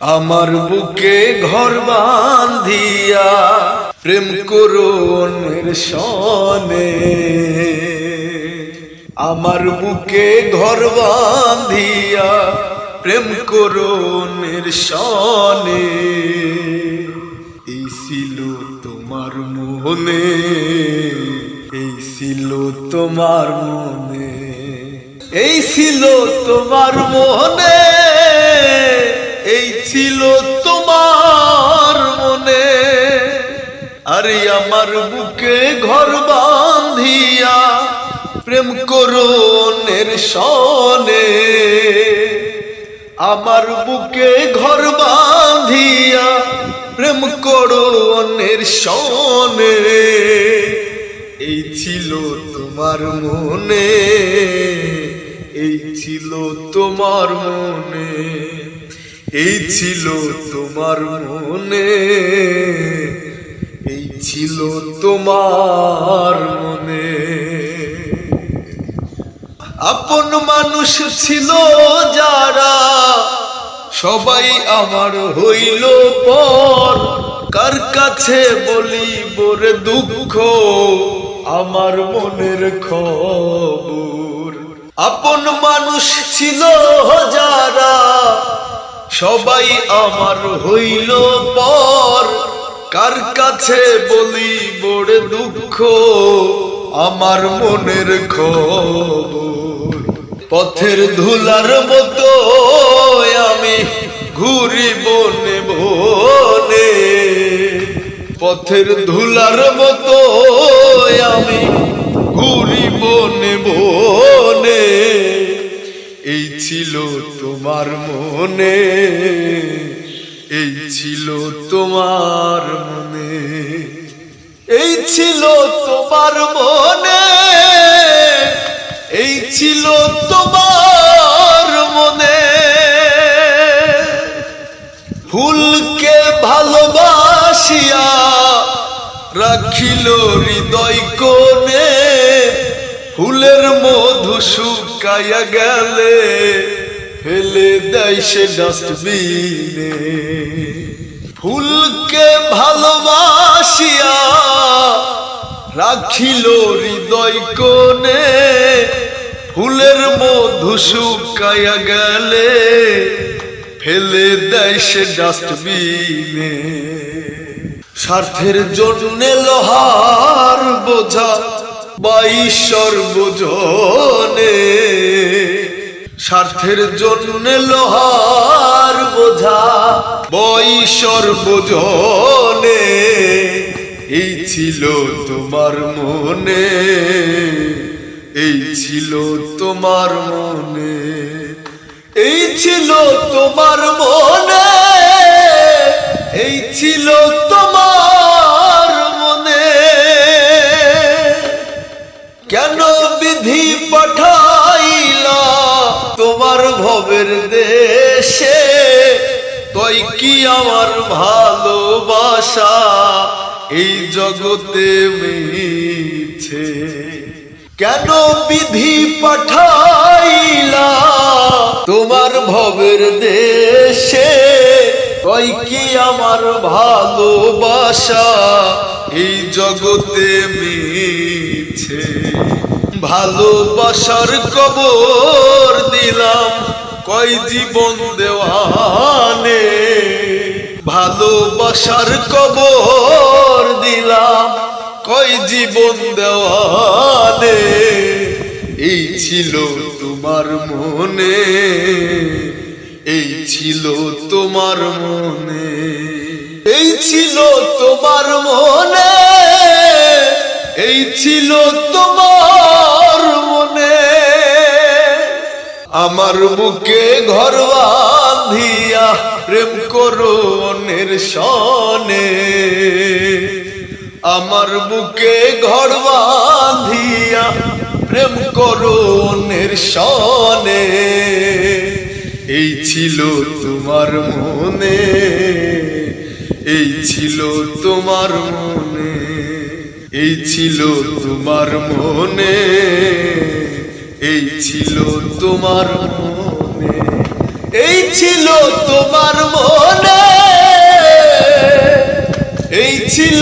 আমার বুকে ঘর বাঁধিয়া প্রেম করো অন্যের সনে। আমার বুকে ঘর বাঁধিয়া প্রেম করো অন্যের সনে। এই ছিল তোমার মনে, এই ছিল তোমার মনে, এই ছিল তোমার মনে, এই ছিল তোমার মনে। আরে আমার বুকে ঘর বাঁধিয়া প্রেম করো অন্যের সনে। আমার বুকে ঘর বাঁধিয়া প্রেম করো অন্যের সনে। এই ছিল তোমার মনে, এই ছিল তোমার মনে, এই ছিল তোমার মনে, এই ছিল তোমার মনে। আপন মানুষ ছিল যারা সবাই আমার হইল পর। কার কাছে বলিব রে দুঃখ আমার মনের খবর। আপন মানুষ ছিল যারা সবাই আমার হইল পর। কার কাছে বলিব রে দুঃখ আমার মনের খবর। পথের ধুলার মতো আমি ঘুরি বনে বনে, পথের ধুলার মতো আমি ঘুরি বনে বনে। এই ছিল তোমার মনে, এই ছিল তোমার মনে, এই ছিল তোমার মনে, এই ছিল তোমার মনে। ফুলকে ভালোবাসিয়া রাখিল হৃদয় কোণে। ফুলের মধু শুকাইয়া গেলে ফেলে দেয় সে ডাস্টবিনে। ফুলকে ভালোবাসিয়া রাখিল হৃদয় কোণে। ফুলের মধু শুকাইয়া গেলে ফেলে দেয় সে ডাস্টবিনে। স্বার্থের জন্য লোহার বোঝা বা ঈশ্বর বোঝনে। স্বার্থের জন্য লোহার বোঝা বা ঈশ্বর বোঝনে। এই ছিল তোমার মনে, এই ছিল তোমার মনে, এই ছিল তোমার মনে, এই ছিল তোমার মনে। কেন বিধি পাঠাইলা তোমার ভবের দেশে? তুই কি আমার ভালোবাসা এই জগতে মিছে? কেন বিধি পাঠাইলা তোমার ভবের দেশে? তুই কি আমার ভালোবাসা এই জগতে মিছে? ভালোবাসার কবর দিলাম কয় জীবন দেওয়ানে। ভালোবাসার কবর দিলাম কয় জীবন দেওয়ানে। এই ছিল তোমার মনে, এই ছিল তোমার মনে, এই ছিল তোমার মনে, এই ছিল তোমার মনে। আমার বুকে ঘর বাঁধিয়া প্রেম করো অন্যের সনে। আমার বুকে ঘর বাঁধিয়া প্রেম করো অন্যের সনে। এই ছিল তোমার মনে, এই ছিল তোমার মনে, এই ছিল তোমার মনে, এই ছিল তোমার মনে, এই ছিল তোমার মনে, এই ছিল